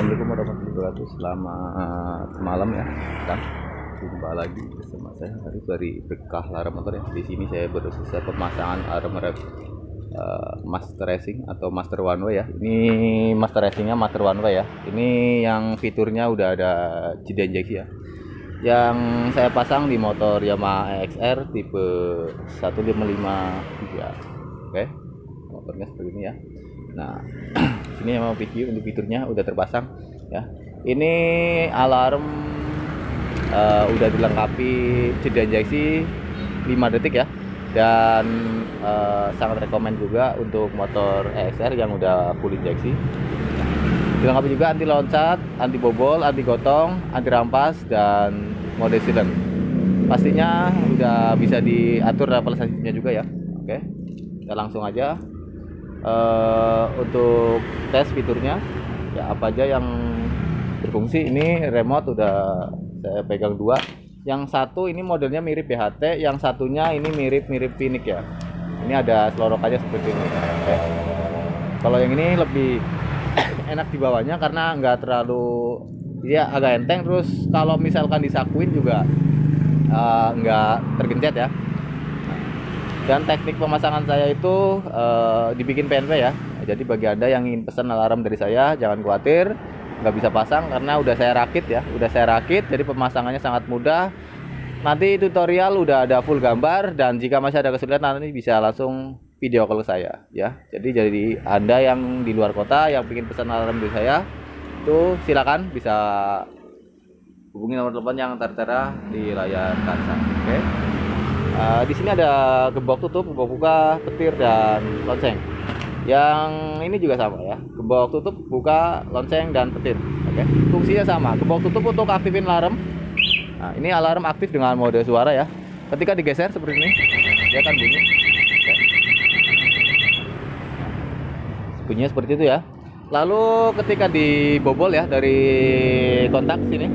Assalamualaikum warahmatullahi wabarakatuh. Selamat malam ya. Kita jumpa lagi bersama saya Arif dari Berkah Larang Motor ya. Di sini saya baru selesai pemasangan arm rem Master Racing atau Master One Way ya. Ini Master Racingnya Master One Way ya. Ini yang fiturnya udah ada jeda injeksi ya. Yang saya pasang di motor Yamaha EXR tipe 155 ya. Oke, motornya seperti ini ya. Nah, sini yang mau review untuk fiturnya udah terpasang ya. Ini alarm udah dilengkapi jeda injeksi 5 detik ya. Dan sangat rekomend juga untuk motor EXR yang udah full injeksi. Dilengkapi juga anti loncat, anti bobol, anti gotong, anti rampas, dan mode silent. Pastinya udah bisa diatur level sensitifnya juga ya. Oke, kita langsung aja untuk tes fiturnya ya. Apa aja yang berfungsi. Ini remote udah saya pegang dua. Yang satu ini modelnya mirip BHT, yang satunya ini mirip Phoenix ya. Ini ada selorokannya seperti ini. Oke. Kalau yang ini lebih enak di bawahnya karena nggak terlalu, dia agak enteng. Terus kalau misalkan disakuin juga nggak tergencet ya. Dan teknik pemasangan saya itu dibikin PNP ya. Jadi bagi anda yang ingin pesan alarm dari saya, jangan khawatir nggak bisa pasang karena udah saya rakit ya. Jadi pemasangannya sangat mudah. Nanti tutorial udah ada full gambar, dan jika masih ada kesulitan nanti bisa langsung video call saya ya. Jadi anda yang di luar kota yang ingin pesan alarm dari saya itu silakan bisa hubungi nomor telepon yang tertera di layar kaca. Oke. Di sini ada gembok tutup, gembok buka, petir, dan lonceng. Yang ini juga sama ya, gembok tutup, buka, lonceng, dan petir. Oke. Fungsinya sama. Gembok tutup untuk aktifin alarm. Nah, ini alarm aktif dengan mode suara ya. Ketika digeser seperti ini, dia akan bunyi. Oke. Bunyinya seperti itu ya. Lalu ketika dibobol ya dari kontak sini,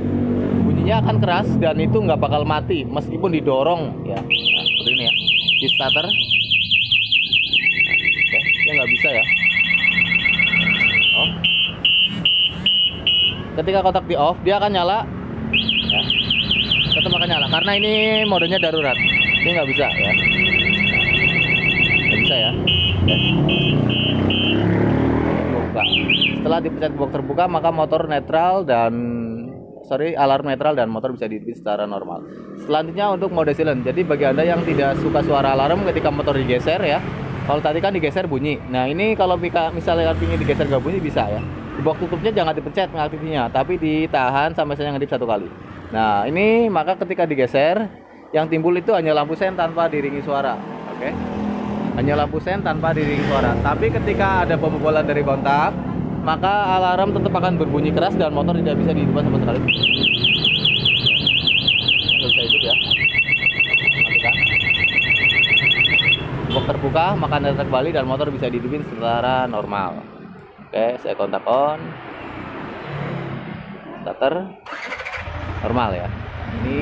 bunyinya akan keras dan itu nggak bakal mati meskipun didorong ya. Nah, seperti ini ya. Di starter, oke, dia nggak bisa ya. Oh. Ketika kontak di off, dia akan nyala ya. Tetap akan nyala karena ini modenya darurat. Ini nggak bisa ya. Nggak bisa ya. Oke. Setelah dipencet box terbuka, maka motor netral dan alarm netral dan motor bisa dihidupkan secara normal. Selanjutnya untuk mode silent. Jadi bagi anda yang tidak suka suara alarm ketika motor digeser ya, kalau tadi kan digeser bunyi. Nah ini kalau misalnya ingin digeser nggak bunyi bisa ya. Box tutupnya jangan dipencet mengaktifnya, tapi ditahan sampai saya ngedip 1 kali. Nah ini maka ketika digeser, yang timbul itu hanya lampu sen tanpa diiringi suara. Oke. Hanya lampu sen tanpa diiringi suara. Tapi ketika ada pembobolan dari kontak, maka alarm tetap akan berbunyi keras dan motor tidak bisa dihidupkan sama sekali. Nggak bisa hidup ya. Matikan. Box terbuka, maka netral kembali dan motor bisa dihidupin secara normal. Oke, saya kontak on. Starter normal ya. Ini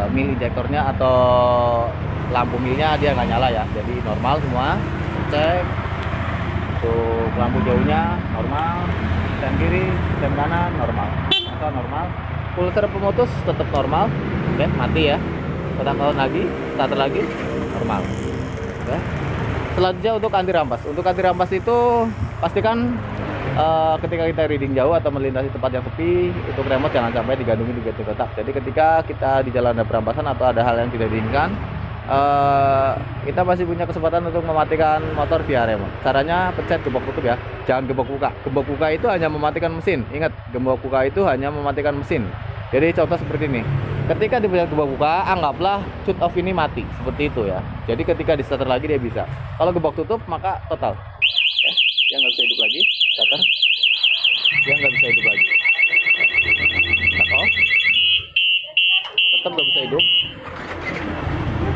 mil injektornya atau lampu milnya dia nggak nyala ya. Jadi normal semua. Cek. Untuk lampu jauhnya normal, sen kiri, sen kanan normal, atau normal. Pulser pemutus tetap normal. Oke, mati ya. Kontak on lagi, starter lagi, normal. Oke. Selanjutnya untuk anti rampas. Untuk anti rampas itu pastikan ketika kita reading jauh atau melintasi tempat yang sepi, untuk remote jangan sampai digandungi di garis kotak. Jadi ketika kita di jalan ada perampasan atau ada hal yang tidak diinginkan, kita masih punya kesempatan untuk mematikan motor via remote. Caranya pencet gembok tutup ya, jangan gembok buka. Gembok buka itu hanya mematikan mesin. Ingat, gembok buka itu hanya mematikan mesin. Jadi contoh seperti ini. Ketika dipencet gembok buka, anggaplah shut off ini mati, seperti itu ya. Jadi ketika di starter lagi dia bisa. Kalau gembok tutup maka total. Ya, dia nggak bisa hidup lagi. Starter, dia nggak bisa hidup lagi. Tap off, tetap nggak bisa hidup.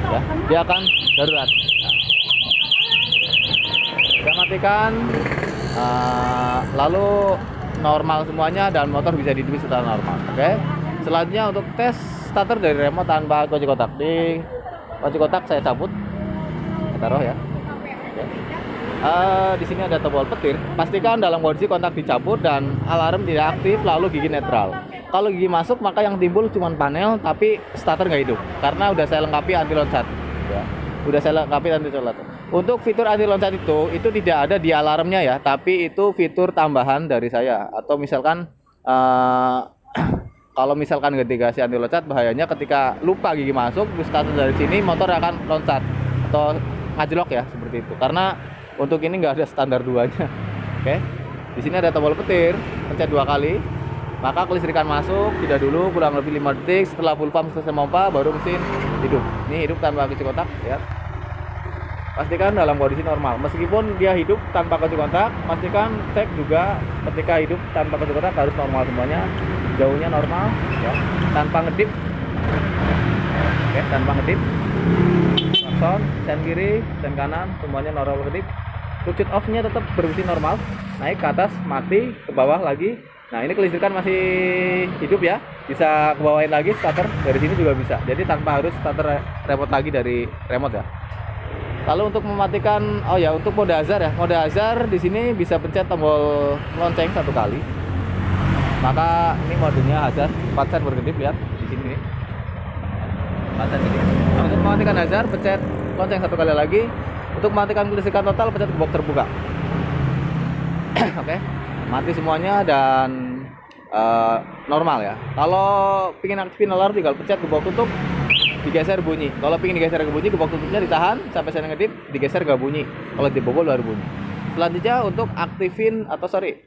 Ya, dia akan darurat. Nah, saya matikan, lalu normal semuanya dan motor bisa dihidupin secara normal. Oke. Selanjutnya untuk tes starter dari remote tanpa kunci kotak. Di kunci kotak saya cabut, saya taruh ya. Oke. Di sini ada tombol petir. Pastikan dalam kondisi kontak dicabut dan alarm tidak aktif, lalu gigi netral. Kalau gigi masuk maka yang timbul cuma panel, tapi starter nggak hidup karena udah saya lengkapi anti loncat. Ya, udah saya lengkapi anti loncat. Untuk fitur anti loncat itu tidak ada di alarmnya ya, tapi itu fitur tambahan dari saya. Atau misalkan kalau misalkan nggak dikasih anti loncat, bahayanya ketika lupa gigi masuk, terus starter dari sini motor akan loncat atau ngajlok ya seperti itu. Karena untuk ini nggak ada standar duanya. Oke, di sini ada tombol petir, pencet 2 kali, maka kelistrikan masuk. Tidak dulu kurang lebih 5 detik. Setelah full pump selesai pompa, baru mesin hidup. Ini hidup tanpa kunci kontak ya. Pastikan dalam kondisi normal. Meskipun dia hidup tanpa kunci kontak, pastikan cek juga ketika hidup tanpa kunci kontak harus normal semuanya. Jauhnya normal ya, tanpa ngedip. Oke, tanpa ngedip. Klakson, sen kiri, sen kanan, semuanya normal ngedip. Switch off-nya tetap berfungsi normal. Naik ke atas, mati, ke bawah lagi. Nah, ini kelistrikan masih hidup ya. Bisa kebawain lagi starter dari sini juga bisa. Jadi tanpa harus starter remote lagi dari remote ya. Lalu untuk mematikan, oh ya, untuk mode hazard ya. Mode hazard di sini bisa pencet tombol lonceng 1 kali. Maka ini modenya hazard 4 sen berkedip, lihat di sini nih. 4 sen ini. Untuk mematikan hazard pencet lonceng 1 kali lagi. Untuk mematikan kelistrikan total pencet box terbuka. Oke, mati semuanya dan normal ya. Kalau pingin aktifin alarm tinggal pencet gembok tutup, digeser bunyi. Kalau pingin digeser ke bunyi, gembok tutupnya ditahan sampai saya ngedip, digeser gak bunyi. Kalau dibobol baru bunyi. Selanjutnya untuk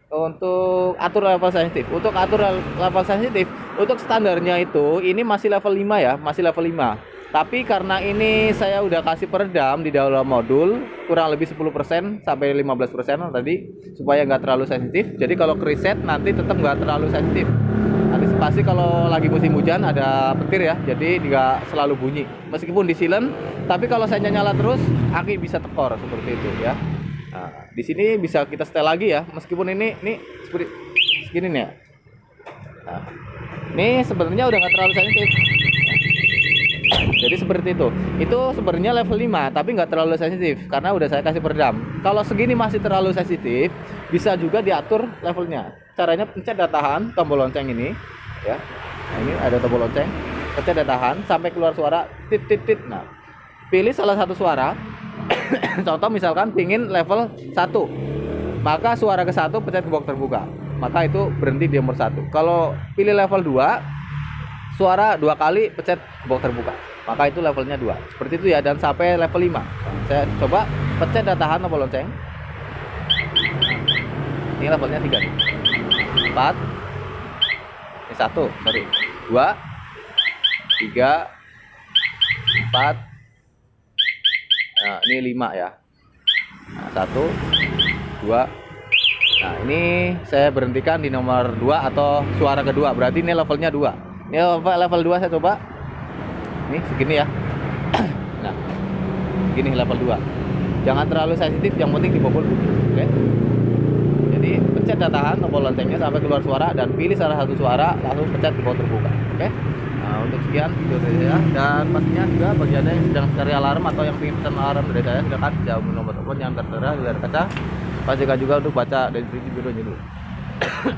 untuk atur level sensitif. Untuk atur level sensitif, untuk standarnya itu ini masih level 5 ya, masih level 5. Tapi karena ini saya udah kasih peredam di dalam modul kurang lebih 10% sampai 15% tadi supaya nggak terlalu sensitif. Jadi kalau reset nanti tetap nggak terlalu sensitif. Antisipasi kalau lagi musim hujan ada petir ya, jadi nggak selalu bunyi. Meskipun di silent, tapi kalau saya nyala terus aki bisa tekor seperti itu ya. Nah, di sini bisa kita setel lagi ya. Meskipun ini seperti segini nih ya. Nah, ini sebenarnya udah nggak terlalu sensitif. Jadi seperti itu. Itu sebenarnya level 5 tapi nggak terlalu sensitif karena udah saya kasih peredam. Kalau segini masih terlalu sensitif, bisa juga diatur levelnya. Caranya pencet dan tahan tombol lonceng ini ya. Nah, ini ada tombol lonceng. Pencet dan tahan sampai keluar suara tit tit tit. Nah, pilih salah satu suara. Contoh misalkan pingin level 1. Maka suara ke 1 pencet box terbuka. Maka itu berhenti di nomor 1. Kalau pilih level 2, suara 2 kali pencet box terbuka, maka itu levelnya 2. Seperti itu ya, dan sampai level 5. Saya coba pencet dan tahan tombol lonceng. Ini levelnya 3 nih. 4. Ini 1, sorry. 2 3 4. Nah, ini 5 ya. Nah, 1 2. Nah, ini saya berhentikan di nomor 2 atau suara kedua. Berarti ini levelnya 2. Ini level 2 saya coba. Ini segini ya. Nah, gini level 2. Jangan terlalu sensitif, yang penting dibobol. Oke. Jadi pencet dan tahan tombol loncengnya sampai keluar suara dan pilih salah satu suara, langsung pencet box terbuka. Oke. Nah, untuk sekian video dari saya, dan pastinya juga bagi Anda yang sedang cari alarm atau yang ingin pesan alarm dari saya, silakan hubungi nomor telepon yang tertera di layar kaca. Pastikan juga untuk baca deskripsi videonya dulu.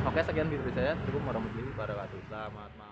Oke, sekian video dari saya. Assalamualaikum warahmatullahi wabarakatuh. Selamat malam.